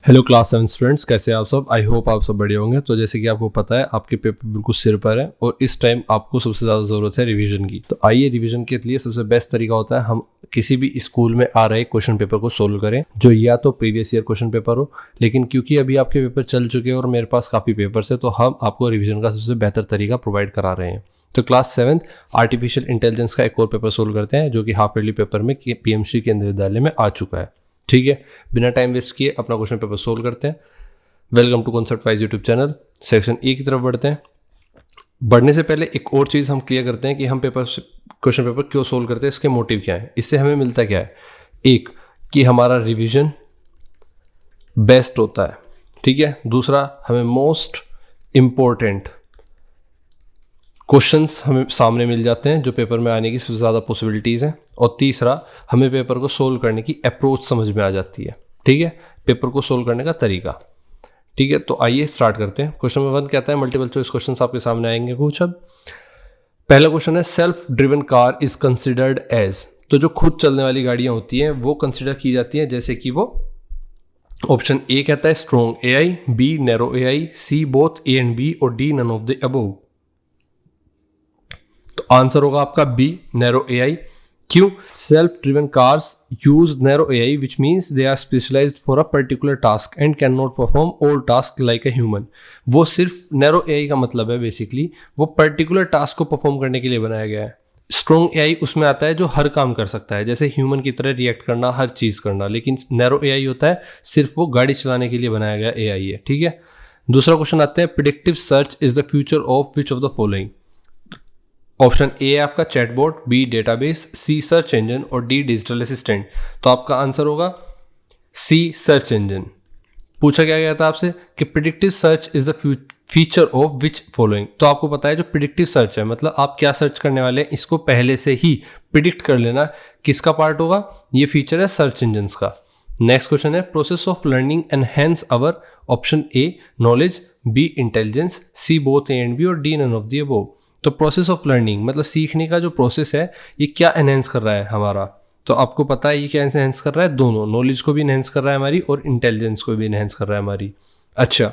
Hello class 7 students, कैसे हैं आप सब। आई होप आप सब बढ़िया होंगे। तो जैसे कि आपको पता है आपके पेपर बिल्कुल सिर पर है और इस टाइम आपको सबसे ज़्यादा ज़रूरत है रिवीजन की। तो आइए रिवीजन के लिए सबसे बेस्ट तरीका होता है हम किसी भी स्कूल में आ रहे क्वेश्चन पेपर को सोल्व करें जो या तो प्रीवियस ईयर क्वेश्चन पेपर हो, लेकिन क्योंकि अभी आपके पेपर चल चुके हैं और मेरे पास काफ़ी पेपर्स है तो हम आपको रिविजन का सबसे बेहतर तरीका प्रोवाइड करा रहे हैं। तो क्लास 7 आर्टिफिशियल इंटेलिजेंस का एक और पेपर सोल्व करते हैं जो कि हाफ ईयरली पेपर में पीएमसी केंद्रीय विद्यालय में आ चुका है। ठीक है, बिना टाइम वेस्ट किए अपना क्वेश्चन पेपर सोल्व करते हैं। Welcome to concept wise YouTube channel. Section A की तरफ बढ़ते हैं। बढ़ने से पहले एक और चीज़ हम क्लियर करते हैं कि हम क्वेश्चन पेपर क्यों सोल्व करते हैं, इसके मोटिव क्या है, इससे हमें मिलता क्या है। एक, कि हमारा रिवीजन बेस्ट होता है, ठीक है। दूसरा, हमें मोस्ट इम्पोर्टेंट क्वेश्चंस हमें सामने मिल जाते हैं जो पेपर में आने की सबसे ज़्यादा पॉसिबिलिटीज़ हैं। और तीसरा, हमें पेपर को सोल्व करने की अप्रोच समझ में आ जाती है, ठीक है, पेपर को सोल्व करने का तरीका। ठीक है, तो आइए स्टार्ट करते हैं। क्वेश्चन नंबर 1 कहता है, मल्टीपल चॉइस क्वेश्चंस आपके सामने आएंगे कुछ। अब पहला क्वेश्चन है, self driven car is considered as. तो जो खुद चलने वाली गाड़ियां होती हैं वो कंसिडर की जाती हैं जैसे कि वो, ऑप्शन ए कहता है strong AI, B narrow AI, C both A and B और D none of the above. तो आंसर होगा आपका बी नैरो एआई। क्यों? Self driven cars use narrow AI which means they are specialised for a particular task and can not perform all task like a human. वो सिर्फ narrow AI का मतलब है basically वो particular task को perform करने के लिए बनाया गया है। स्ट्रॉन्ग एआई उसमें आता है जो हर काम कर सकता है, जैसे ह्यूमन की तरह रिएक्ट करना, हर चीज़ करना, लेकिन नैरो एआई होता है सिर्फ वो गाड़ी चलाने के लिए बनाया गया एआई है, ठीक है। दूसरा क्वेश्चन आता है, predictive search is the future of which of the following. Option A आपका चैटबॉट, बी डेटाबेस, सी सर्च इंजन और डी डिजिटल असिस्टेंट। तो आपका आंसर होगा सी सर्च इंजन। पूछा क्या गया था आपसे कि predictive search is the feature of which following. तो आपको पता है जो प्रिडिक्टिव सर्च है मतलब आप क्या सर्च करने वाले हैं इसको पहले से ही प्रिडिक्ट कर लेना किसका पार्ट होगा, ये फीचर है सर्च इंजन का। नेक्स्ट क्वेश्चन है, process of learning enhance our. Option A knowledge, B intelligence, C both A and B और D none of the above. तो प्रोसेस ऑफ लर्निंग मतलब सीखने का जो प्रोसेस है ये क्या एनहेंस कर रहा है हमारा। तो आपको पता है ये क्या एनहेंस कर रहा है, दोनों, नॉलेज को भी एनहेंस कर रहा है हमारी और इंटेलिजेंस को भी एनहेंस कर रहा है हमारी। अच्छा,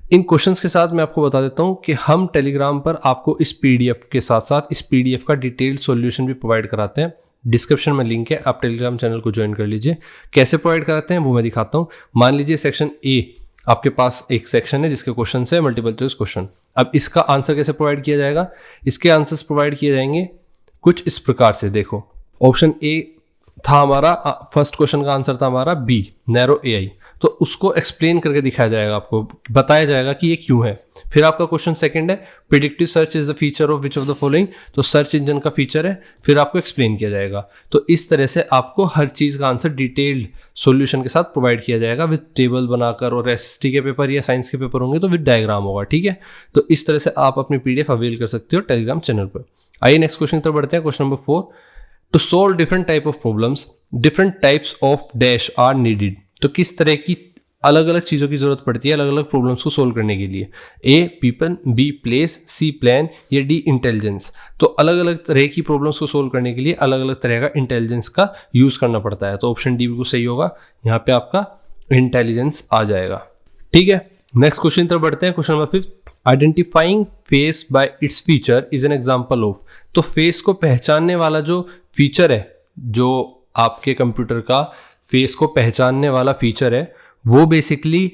इन क्वेश्चंस के साथ मैं आपको बता देता हूँ कि हम टेलीग्राम पर आपको इस पीडीएफ के साथ साथ इस पीडीएफ का डिटेल्ड सॉल्यूशन भी प्रोवाइड कराते हैं। डिस्क्रिप्शन में लिंक है, आप टेलीग्राम चैनल को ज्वाइन कर लीजिए। कैसे प्रोवाइड कराते हैं वो मैं दिखाता हूँ। मान लीजिए सेक्शन ए आपके पास एक सेक्शन है जिसके क्वेश्चन है मल्टीपल चॉइस क्वेश्चन। अब इसका आंसर कैसे प्रोवाइड किया जाएगा, इसके आंसर्स प्रोवाइड किए जाएंगे कुछ इस प्रकार से। देखो, ऑप्शन ए था हमारा, फर्स्ट क्वेश्चन का आंसर था हमारा बी नैरो एआई, तो उसको एक्सप्लेन करके दिखाया जाएगा, आपको बताया जाएगा कि ये क्यों है। फिर आपका क्वेश्चन सेकंड है, predictive search is the feature of which of the following. तो सर्च इंजन का फीचर है, फिर आपको एक्सप्लेन किया जाएगा। तो इस तरह से आपको हर चीज़ का आंसर डिटेल्ड सॉल्यूशन के साथ प्रोवाइड किया जाएगा विद टेबल बनाकर, और एसएसटी के पेपर या साइंस के पेपर होंगे तो विद डायग्राम होगा, ठीक है। तो इस तरह से आप अपनी पीडीएफ अवेल कर सकते हो टेलीग्राम चैनल पर। आइए नेक्स्ट क्वेश्चन की तरफ बढ़ते हैं। Question number 4, to solve different type of problems different types of dash are needed. तो किस तरह की अलग अलग चीज़ों की जरूरत पड़ती है अलग अलग प्रॉब्लम्स को सोल्व करने के लिए। ए पीपल, बी प्लेस, सी प्लान या डी इंटेलिजेंस। तो अलग अलग तरह की प्रॉब्लम्स को सोल्व करने के लिए अलग अलग तरह का इंटेलिजेंस का यूज करना पड़ता है। तो ऑप्शन डी बिल्कुल सही होगा, यहाँ पे आपका इंटेलिजेंस आ जाएगा, ठीक है। नेक्स्ट क्वेश्चन तरफ बढ़ते हैं। Question number 5, identifying face by its feature is an example of. तो फेस को पहचानने वाला जो फीचर है, जो आपके कंप्यूटर का फेस को पहचानने वाला फीचर है वो बेसिकली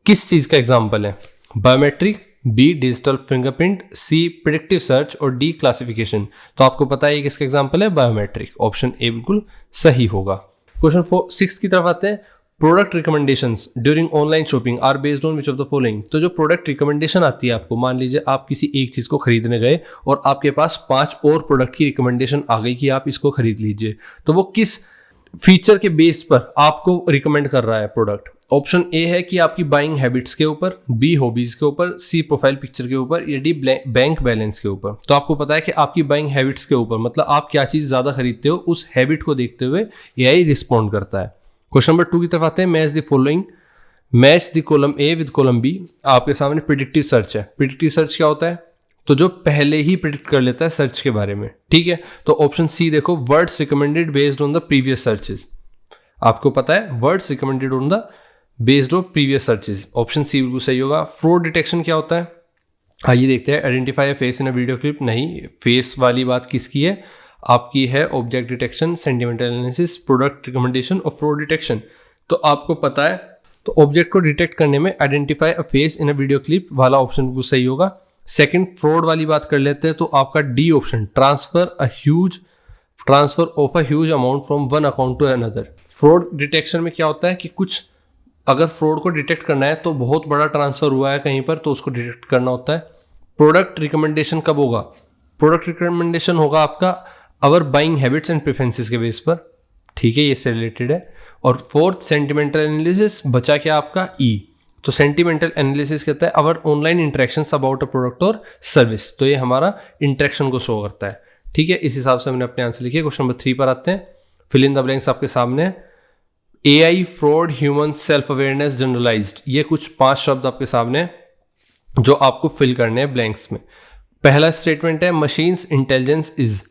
किस चीज का एग्जाम्पल है, बायोमेट्रिक, बी डिजिटल फिंगरप्रिंट, सी प्रिडिक्टिव सर्च और डी क्लासिफिकेशन। तो आपको पता है किसका एग्जाम्पल है, बायोमेट्रिक। ऑप्शन ए बिल्कुल सही होगा। क्वेश्चन 6 की तरफ आते हैं, product recommendations during online shopping are based on which of the following. तो जो प्रोडक्ट रिकमेंडेशन आती है आपको, मान लीजिए आप किसी एक चीज को खरीदने गए और आपके पास 5 और प्रोडक्ट की रिकमेंडेशन आ गई कि आप इसको खरीद लीजिए, तो वो किस फीचर के बेस पर आपको रिकमेंड कर रहा है प्रोडक्ट। ऑप्शन ए है कि आपकी बाइंग हैबिट्स के ऊपर, बी हॉबीज के ऊपर, सी प्रोफाइल पिक्चर के ऊपर या डी बैंक बैलेंस के ऊपर। तो आपको पता है कि आपकी बाइंग हैबिट्स के ऊपर मतलब आप क्या चीज ज्यादा खरीदते हो उस हैबिट को देखते हुए एआई रिस्पॉन्ड करता है। क्वेश्चन नंबर 2 की तरफ आते हैं, match the following, match the column A with column B. आपके सामने प्रिडिक्टिव सर्च है। प्रिडिक्टिव सर्च क्या होता है, तो जो पहले ही प्रिडिक्ट कर लेता है सर्च के बारे में, ठीक है। तो ऑप्शन सी देखो, words recommended based on the previous searches. आपको पता है words recommended on the based on previous searches. Option C बिल्कुल सही होगा। फ्रॉड डिटेक्शन क्या होता है, आइए देखते हैं। Identify a face in a video clip, नहीं, फेस वाली बात किसकी है, आपकी है। Object detection, sentimental analysis, product recommendation और फ्रॉड डिटेक्शन। तो आपको पता है, तो ऑब्जेक्ट को डिटेक्ट करने में identify a face in a video clip वाला ऑप्शन बिल्कुल सही होगा। सेकंड, फ्रॉड वाली बात कर लेते हैं, तो आपका D option, transfer of a huge amount from one account to another. Fraud detection में क्या होता है कि कुछ अगर फ्रॉड को डिटेक्ट करना है तो बहुत बड़ा ट्रांसफर हुआ है कहीं पर, तो उसको डिटेक्ट करना होता है। प्रोडक्ट रिकमेंडेशन कब होगा, प्रोडक्ट रिकमेंडेशन होगा आपका अवर बाइंग हैबिट्स एंड प्रेफरेंसेस के बेस पर, ठीक है, ये इससे रिलेटेड है। और फोर्थ, सेंटिमेंटल एनालिसिस, बचा क्या आपका ई। तो सेंटिमेंटल एनालिसिस कहता है our online interactions about a product और सर्विस, तो ये हमारा इंटरेक्शन को शो करता है, ठीक है। इस हिसाब से हमने अपने आंसर लिखे। क्वेश्चन नंबर 3 पर आते हैं। फिल इन द ब्लैंक्स आपके सामने है। AI, fraud, human, self awareness, generalised, ये कुछ 5 शब्द आपके सामने जो आपको फिल करने हैं ब्लैंक्स में। पहला स्टेटमेंट है machines intelligence is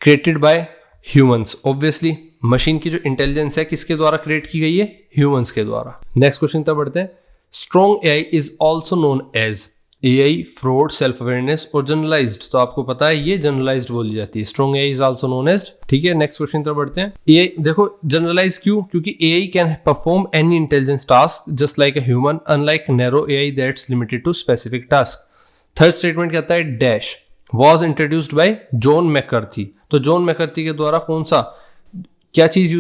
created by humans. Obviously machine की जो इंटेलिजेंस है किसके द्वारा क्रिएट की गई है, ह्यूमंस के द्वारा। नेक्स्ट क्वेश्चन तक बढ़ते हैं। Strong AI is also known as AI, fraud, self awareness और जनरलाइज्ड, तो आपको पता है ये जनरलाइज्ड बोली जाती है। Strong AI is also known as, ठीक है। नेक्स्ट क्वेश्चन तरफ बढ़ते हैं। AI देखो जनरलाइज क्यों, क्योंकि AI can perform any intelligence task just like a human, unlike narrow AI that's limited to specific task. Third statement कहता है dash was introduced by John McCarthy, तो जॉन मैकर्थी के द्वारा कौन सा क्या चीज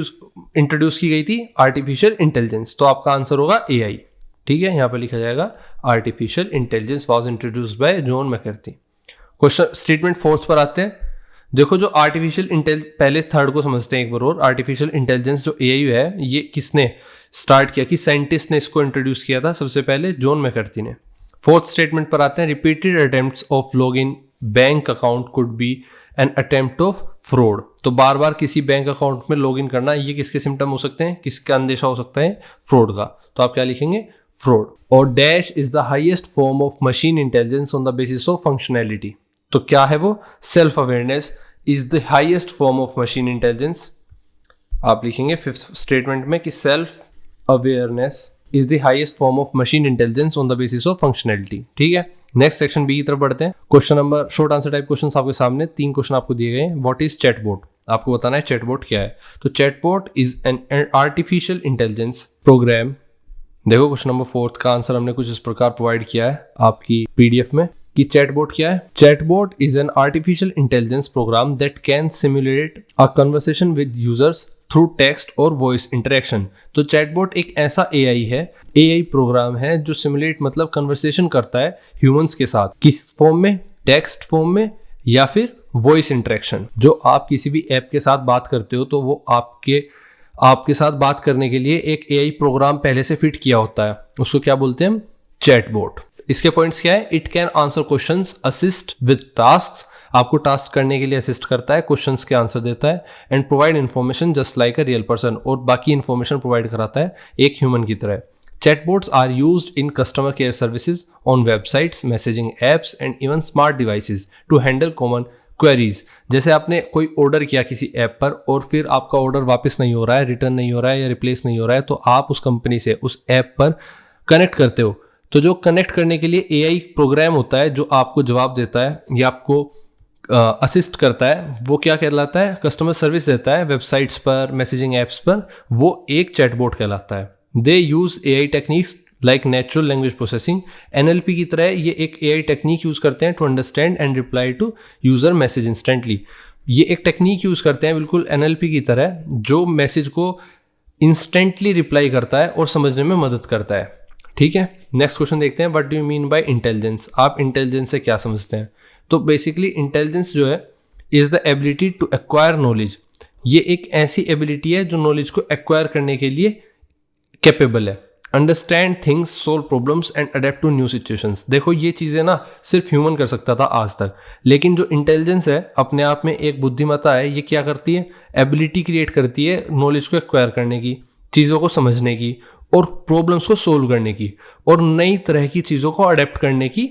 इंट्रोड्यूस की गई थी, आर्टिफिशियल इंटेलिजेंस, तो आपका आंसर होगा AI, ठीक है। यहाँ पर लिखा जाएगा artificial intelligence was introduced by John मैकर्थी। Question statement 4 पर आते हैं। देखो जो आर्टिफिशियल इंटेलिजेंस, पहले थर्ड को समझते हैं एक बार और। आर्टिफिशियल इंटेलिजेंस जो AI है ये किसने स्टार्ट किया, कि साइंटिस्ट ने इसको इंट्रोड्यूस किया था सबसे पहले, जॉन मैकर्थी ने। फोर्थ स्टेटमेंट पर आते हैं। Repeated attempts of log in bank account could be an attempt of fraud, तो बार बार किसी बैंक अकाउंट में लॉग इन करना, ये किसके सिम्टम हो सकते हैं, किसका अंदेशा हो सकता है, फ्रॉड का। तो आप क्या लिखेंगे, फ्रॉड। और dash is the highest form of machine intelligence on the basis of functionality, तो क्या है वो, self awareness is the highest form of machine intelligence. आप लिखेंगे फिफ्थ स्टेटमेंट में कि self awareness is the highest form of machine intelligence on the basis of functionality, ठीक है। नेक्स्ट सेक्शन बी की तरफ बढ़ते हैं। Question number, short answer type question आपके सामने 3 क्वेश्चन आपको दिए गए हैं। व्हाट इज चैटबॉट, आपको बताना है चैटबॉट क्या है। तो chatbot is an artificial intelligence programme. देखो क्वेश्चन नंबर 4 का आंसर हमने कुछ इस प्रकार प्रोवाइड किया है आपकी PDF में कि चैटबॉट क्या है। Chatbot is an artificial intelligence programme that can simulate a conversation with users through text और वॉइस इंटरेक्शन। तो चैटबॉट एक ऐसा AI प्रोग्राम है जो सिमुलेट मतलब कन्वर्सेशन करता है ह्यूमंस के साथ, किस फॉर्म में, टेक्स्ट फॉर्म में या फिर वॉइस इंटरेक्शन। जो आप किसी भी ऐप के साथ बात करते हो तो वो आपके साथ बात करने के लिए एक AI प्रोग्राम पहले से फिट किया होता है, उसको क्या बोलते हैं हम, चैटबॉट। इसके पॉइंट्स क्या है, it can answer questions, assist with tasks, आपको टास्क करने के लिए असिस्ट करता है, क्वेश्चंस के आंसर देता है, and provide information just like a real person, और बाकी इन्फॉर्मेशन प्रोवाइड कराता है एक ह्यूमन की तरह। Chatbots are used in customer care services, on websites, messaging apps and even smart devices to handle common queries। जैसे आपने कोई ऑर्डर किया किसी ऐप पर और फिर आपका ऑर्डर वापस नहीं हो रहा है, रिटर्न नहीं हो रहा है या रिप्लेस नहीं हो रहा है, तो आप उस कंपनी से उस ऐप पर कनेक्ट करते हो। तो जो कनेक्ट करने के लिए AI प्रोग्राम होता है जो आपको जवाब देता है या आपको असिस्ट करता है, वो क्या कहलाता है, कस्टमर सर्विस देता है वेबसाइट्स पर, मैसेजिंग ऐप्स पर, वो एक चैटबॉट कहलाता है। They use AI techniques like natural language processing, NLP की तरह ये एक AI टेक्निक यूज करते हैं to understand and reply to user message instantly. ये एक टेक्निक यूज करते हैं बिल्कुल NLP की तरह, जो मैसेज को इंस्टेंटली रिप्लाई करता है और समझने में मदद करता है, ठीक है। नेक्स्ट क्वेश्चन देखते हैं, what do you mean by intelligence, आप इंटेलिजेंस से क्या समझते हैं। तो बेसिकली इंटेलिजेंस जो है is the ability to acquire knowledge, ये एक ऐसी एबिलिटी है जो नॉलेज को एक्वायर करने के लिए कैपेबल है। Understand things, solve problems and adapt to new situations. देखो ये चीज़ें ना सिर्फ ह्यूमन कर सकता था आज तक, लेकिन जो इंटेलिजेंस है अपने आप में एक बुद्धिमत्ता है, ये क्या करती है, एबिलिटी क्रिएट करती है नॉलेज को एक्वायर करने की, चीज़ों को समझने की और प्रॉब्लम्स को सोल्व करने की, और नई तरह की चीज़ों को अडेप्ट करने की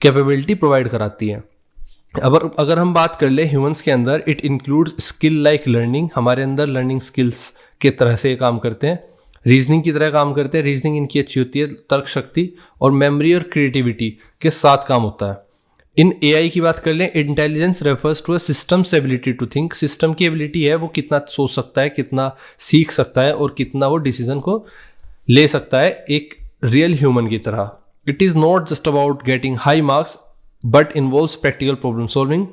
कैपेबिलिटी प्रोवाइड कराती है। अगर हम बात कर ले ह्यूमंस के अंदर, it include skill like learning, हमारे अंदर लर्निंग स्किल्स के तरह से ये काम करते हैं। रीजनिंग की तरह काम करते हैं। रीजनिंग इनकी अच्छी होती है, तर्क शक्ति और मेमोरी और क्रिएटिविटी के साथ काम होता है। इन एआई की बात कर लें, intelligence refers to a system's ability to think. System की एबिलिटी है वो कितना सोच सकता है, कितना सीख सकता है और कितना वो डिसीजन को ले सकता है एक रियल ह्यूमन की तरह। It is not just about getting high marks but involves practical problem solving.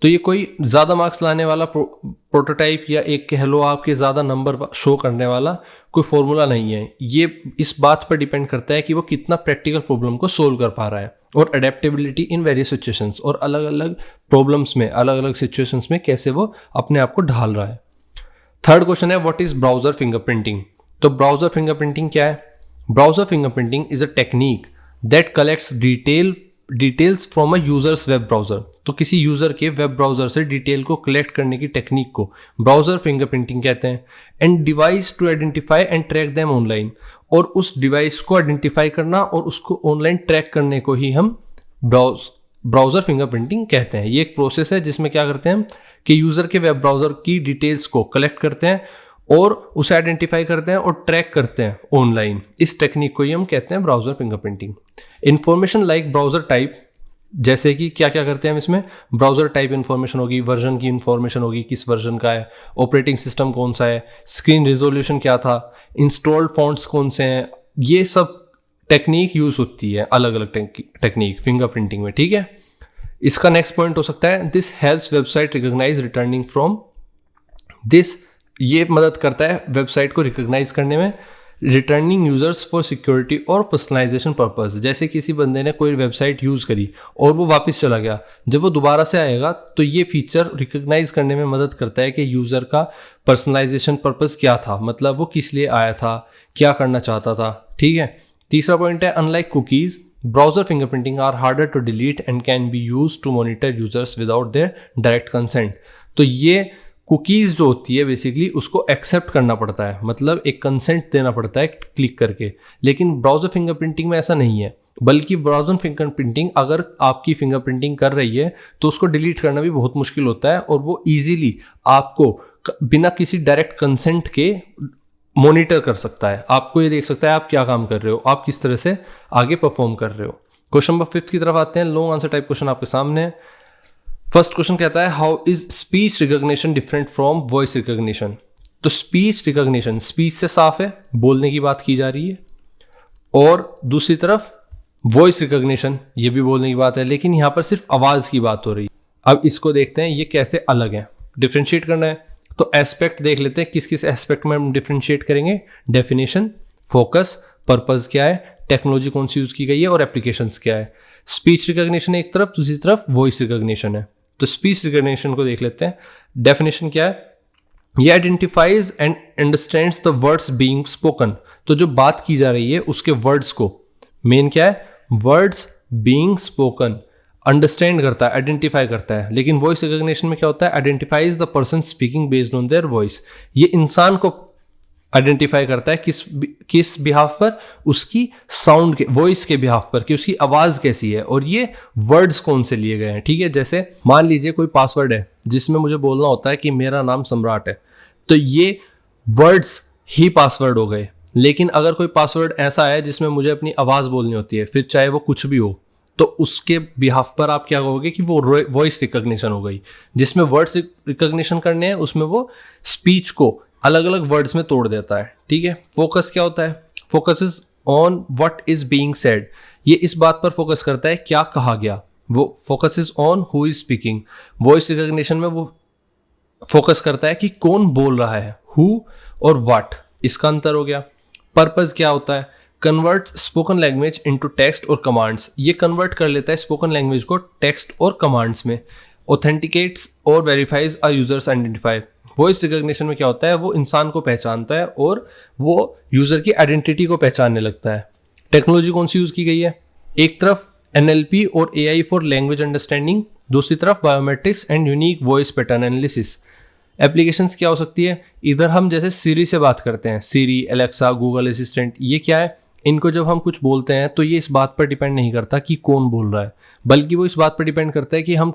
तो ये कोई ज़्यादा मार्क्स लाने वाला प्रोटोटाइप या एक कह लो आपके ज़्यादा नंबर शो करने वाला कोई फॉर्मूला नहीं है। ये इस बात पर डिपेंड करता है कि वो कितना प्रैक्टिकल प्रॉब्लम को सोल्व कर पा रहा है और अडेप्टेबिलिटी इन वेरियस सिचुएशंस, और अलग अलग प्रॉब्लम्स में, अलग अलग सिचुएशंस में कैसे वो अपने आप को ढाल रहा है। थर्ड क्वेश्चन है व्हाट इज ब्राउजर फिंगरप्रिंटिंग। तो ब्राउजर फिंगरप्रिंटिंग क्या है? Browser fingerprinting is a technique that collects details from a user's web browser. तो किसी यूजर के वेब ब्राउजर से डिटेल को कलेक्ट करने की टेक्निक को ब्राउजर फिंगरप्रिंटिंग कहते हैं। And device to identify and track them online. और उस डिवाइस को आइडेंटिफाई करना और उसको ऑनलाइन ट्रैक करने को ही हम ब्राउजर फिंगरप्रिंटिंग कहते हैं। ये एक प्रोसेस है जिसमें क्या करते हैं कि यूजर के वेब ब्राउजर की डिटेल्स को कलेक्ट करते हैं और उसे आइडेंटिफाई करते हैं और ट्रैक करते हैं ऑनलाइन। इस टेक्निक को ही हम कहते हैं browser fingerprinting. Information like browser type, जैसे कि क्या क्या करते हैं हम इसमें, ब्राउजर टाइप इन्फॉर्मेशन होगी, वर्जन की इन्फॉर्मेशन होगी, किस वर्जन का है, ऑपरेटिंग सिस्टम कौन सा है, स्क्रीन रिजोल्यूशन क्या था, इंस्टॉल्ड फॉन्ट्स कौन से हैं, ये सब टेक्निक यूज होती है, अलग अलग टेक्निक फिंगरप्रिंटिंग में। ठीक है, इसका नेक्स्ट पॉइंट हो सकता है this helps website recognise returning from this. ये मदद करता है वेबसाइट को रिकॉग्नाइज करने में रिटर्निंग यूजर्स फॉर सिक्योरिटी और पर्सनलाइजेशन पर्पस। जैसे किसी बंदे ने कोई वेबसाइट यूज़ करी और वो वापस चला गया, जब वो दोबारा से आएगा तो ये फीचर रिकॉग्नाइज करने में मदद करता है कि यूज़र का पर्सनलाइजेशन पर्पस क्या था, मतलब वो किस लिए आया था, क्या करना चाहता था। ठीक है, तीसरा पॉइंट है unlike cookies browser fingerprinting are harder to delete and can be use to monitor users without their direct consent. तो ये कुकीज़ जो होती है बेसिकली उसको एक्सेप्ट करना पड़ता है, मतलब एक कंसेंट देना पड़ता है क्लिक करके। लेकिन ब्राउजर फिंगरप्रिंटिंग में ऐसा नहीं है, बल्कि ब्राउजर फिंगरप्रिंटिंग अगर आपकी फिंगरप्रिंटिंग कर रही है तो उसको डिलीट करना भी बहुत मुश्किल होता है और वो ईजिली आपको बिना किसी डायरेक्ट कंसेंट के मॉनिटर कर सकता है। आपको ये देख सकता है आप क्या काम कर रहे हो, आप किस तरह से आगे परफॉर्म कर रहे हो। क्वेश्चन नंबर 5 की तरफ आते हैं। लॉन्ग आंसर टाइप क्वेश्चन आपके सामने है। फर्स्ट क्वेश्चन कहता है how is speech recognition different from voice recognition. तो स्पीच रिकॉग्निशन, स्पीच से साफ है, बोलने की बात की जा रही है, और दूसरी तरफ वॉइस रिकॉग्निशन, ये भी बोलने की बात है, लेकिन यहाँ पर सिर्फ आवाज़ की बात हो रही है। अब इसको देखते हैं ये कैसे अलग है, डिफ्रेंशिएट करना है। तो एस्पेक्ट देख लेते हैं, किस किस एस्पेक्ट में हम डिफ्रेंशिएट करेंगे। डेफिनेशन, फोकस, पर्पस क्या है, टेक्नोलॉजी कौन सी यूज़ की गई है और एप्लीकेशंस क्या है। स्पीच रिकॉग्निशन एक तरफ, दूसरी तरफ वॉइस रिकॉग्निशन है। तो स्पीच रिकॉग्निशन को देख लेते हैं। डेफिनेशन क्या है, ये identifies and understands the words being spoken. तो जो बात की जा रही है उसके वर्ड्स को, मेन क्या है, वर्ड्स बीइंग स्पोकन, अंडरस्टैंड करता है, आइडेंटिफाई करता है। लेकिन वॉइस रिकॉग्निशन में क्या होता है, identifies the person speaking based on their voice. ये इंसान को आइडेंटिफाई करता है किस बिहाफ पर, उसकी साउंड के, वॉइस के बिहाफ पर, कि उसकी आवाज़ कैसी है और ये वर्ड्स कौन से लिए गए हैं। ठीक है, जैसे मान लीजिए कोई पासवर्ड है जिसमें मुझे बोलना होता है कि मेरा नाम सम्राट है, तो ये वर्ड्स ही पासवर्ड हो गए। लेकिन अगर कोई पासवर्ड ऐसा है जिसमें मुझे अपनी आवाज़ बोलनी होती है, फिर चाहे वो कुछ भी हो, तो उसके बिहाफ पर आप क्या कहोगे कि वो वॉइस रिकॉग्निशन हो गई। जिसमें वर्ड्स रिकॉग्निशन करने हैं उसमें वो स्पीच को अलग अलग वर्ड्स में तोड़ देता है। ठीक है, फोकस क्या होता है, focus is on what is being said. ये इस बात पर फोकस करता है क्या कहा गया। वो focus is on who is speaking. Voice recognition में वो फोकस करता है कि कौन बोल रहा है, हु और व्हाट, इसका अंतर हो गया। पर्पस क्या होता है, convert spoken language into text और कमांड्स। ये कन्वर्ट कर लेता है स्पोकन लैंग्वेज को टेक्स्ट और कमांड्स में। ऑथेंटिकेट्स और वेरीफाइज अ यूजर्स आइडेंटिफाई। वॉइस रिकॉग्निशन में क्या होता है, वो इंसान को पहचानता है और वो यूजर की आइडेंटिटी को पहचानने लगता है। टेक्नोलॉजी कौन सी यूज की गई है, एक तरफ NLP और AI फॉर लैंग्वेज अंडरस्टैंडिंग, दूसरी तरफ biometrics and unique voice pattern analysis. Applications क्या हो सकती है, इधर हम जैसे सीरी से बात करते हैं, सीरी, एलेक्सा, गूगल असिस्टेंट, ये क्या है, इनको जब हम कुछ बोलते हैं तो ये इस बात पर डिपेंड नहीं करता कि कौन बोल रहा है, बल्कि वो इस बात पर डिपेंड करता है कि हम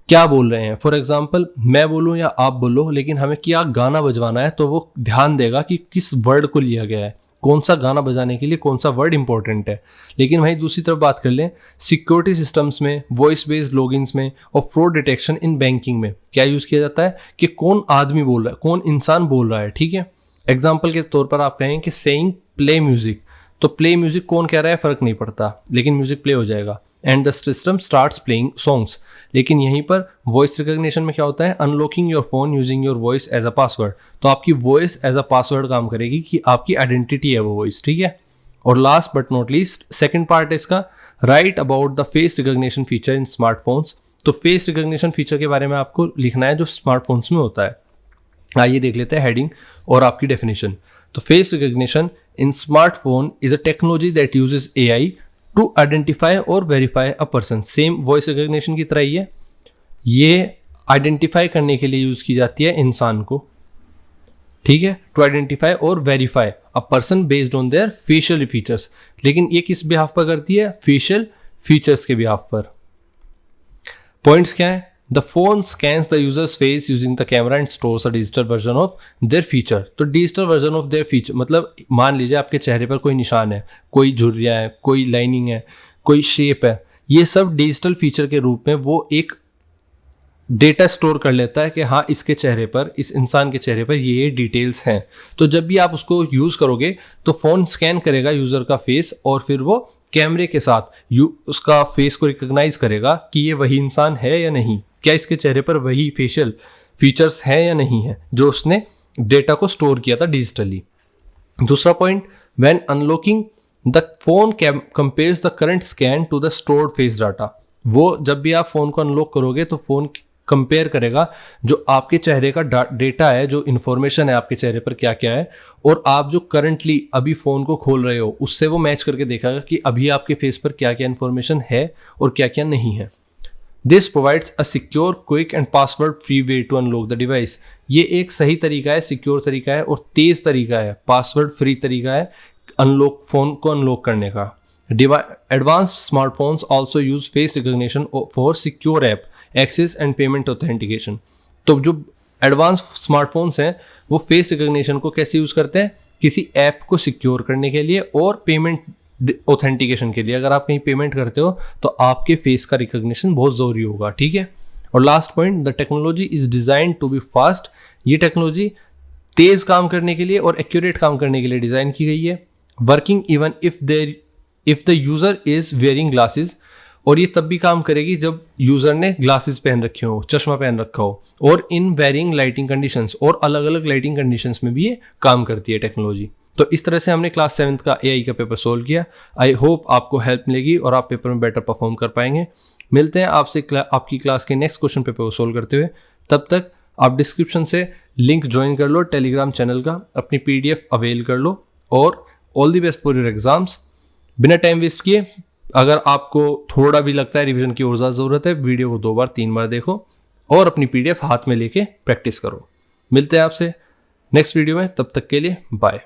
क्या बोल रहे हैं। फॉर एग्जाम्पल मैं बोलूँ या आप बोलो, लेकिन हमें क्या गाना बजवाना है तो वो ध्यान देगा कि किस वर्ड को लिया गया है, कौन सा गाना बजाने के लिए कौन सा वर्ड इंपॉर्टेंट है। लेकिन वहीं दूसरी तरफ बात कर लें, सिक्योरिटी सिस्टम्स में, वॉइस बेस्ड लॉगिन्स में और फ्रॉड डिटेक्शन इन बैंकिंग में क्या यूज़ किया जाता है कि कौन आदमी बोल रहा है, कौन इंसान बोल रहा है। ठीक है, एग्जाम्पल के तौर पर आप कहें कि सेइंग प्ले म्यूजिक, तो प्ले म्यूजिक कौन कह रहा है फ़र्क नहीं पड़ता, लेकिन म्यूजिक प्ले हो जाएगा। And the system starts playing songs, लेकिन यहीं पर वॉइस रिकॉग्निशन में क्या होता है, unlocking your phone using your voice as a password, तो आपकी वॉइस एज अ पासवर्ड काम करेगी कि आपकी आइडेंटिटी है वो वॉइस। ठीक है, और last but not least second part है इसका, right about the face recognition feature in smartphones. तो फेस रिकॉग्निशन फीचर के बारे में आपको लिखना है जो स्मार्टफोन्स में होता है। आइए देख लेते हैं हेडिंग और आपकी डेफिनेशन। तो face recognition in smartphone is a technology that uses AI to identify और verify a person. Same voice recognition की तरह ही है, ये आइडेंटिफाई करने के लिए यूज़ की जाती है इंसान को। ठीक है, टू आइडेंटिफाई और verify a person based on their facial features. लेकिन ये किस बिहाफ पर करती है, फेशियल फीचर्स के बिहाफ पर। पॉइंट्स क्या है, the phone scans the user's face using the camera and stores a digital version of their feature. तो digital version of their feature मतलब मान लीजिए आपके चेहरे पर कोई निशान है, कोई झुर्रियाँ है, कोई लाइनिंग है, कोई शेप है, ये सब डिजिटल फीचर के रूप में वो एक डेटा स्टोर कर लेता है कि हाँ इसके चेहरे पर, इस इंसान के चेहरे पर ये डिटेल्स हैं। तो जब भी आप उसको यूज़ करोगे तो फ़ोन स्कैन करेगा यूज़र का फेस और फिर वो कैमरे के साथ उसका फेस को रिकॉग्नाइज करेगा कि ये वही इंसान है या नहीं, क्या इसके चेहरे पर वही फेशियल फीचर्स हैं या नहीं है जो उसने डेटा को स्टोर किया था डिजिटली। दूसरा point, when unlocking the phone compares the current scan to the stored face data. वो जब भी आप फ़ोन को अनलॉक करोगे तो फ़ोन कंपेयर करेगा जो आपके चेहरे का डेटा है, जो इन्फॉर्मेशन है आपके चेहरे पर क्या क्या है, और आप जो करंटली अभी फ़ोन को खोल रहे हो उससे वो मैच करके देखेगा कि अभी आपके फेस पर क्या क्या इन्फॉर्मेशन है और क्या क्या नहीं है। This provides a secure, quick and password free way to unlock the device. ये एक सही तरीका है, सिक्योर तरीका है और तेज़ तरीका है, पासवर्ड फ्री तरीका है अनलॉक फ़ोन को अनलॉक करने का। Advanced smartphones also use face recognition for secure app access and payment authentication. तो जो एडवांस स्मार्टफोन्स हैं वो फेस रिकॉग्निशन को कैसे यूज़ करते हैं, किसी ऐप को सिक्योर करने के लिए और पेमेंट ऑथेंटिकेशन के लिए। अगर आप कहीं पेमेंट करते हो तो आपके फेस का रिकॉग्निशन बहुत ज़रूरी होगा। ठीक है, और last point, the technology is design to be fast. ये टेक्नोलॉजी तेज़ काम करने के लिए और एक्यूरेट काम करने के लिए डिज़ाइन की गई है। Working even if the user is wearing glasses, और ये तब भी काम करेगी जब यूज़र ने ग्लासेस पहन रखे हो, चश्मा पहन रखा हो, और इन वेरिंग लाइटिंग कंडीशंस, और अलग अलग लाइटिंग कंडीशंस में भी ये काम करती है टेक्नोलॉजी। तो इस तरह से हमने क्लास 7th का AI का पेपर सोल्व किया। आई होप आपको हेल्प मिलेगी और आप पेपर में बेटर परफॉर्म कर पाएंगे। मिलते हैं आपसे आपकी क्लास के नेक्स्ट क्वेश्चन पेपर को सोल्व करते हुए। तब तक आप डिस्क्रिप्शन से लिंक ज्वाइन कर लो टेलीग्राम चैनल का, अपनी PDF अवेल कर लो, और all the best for your exams. बिना टाइम वेस्ट किए, अगर आपको थोड़ा भी लगता है रिवीजन की और ज़्यादा ज़रूरत है, वीडियो को 2 बार 3 बार देखो और अपनी PDF हाथ में लेके प्रैक्टिस करो। मिलते हैं आपसे नेक्स्ट वीडियो में, तब तक के लिए बाय।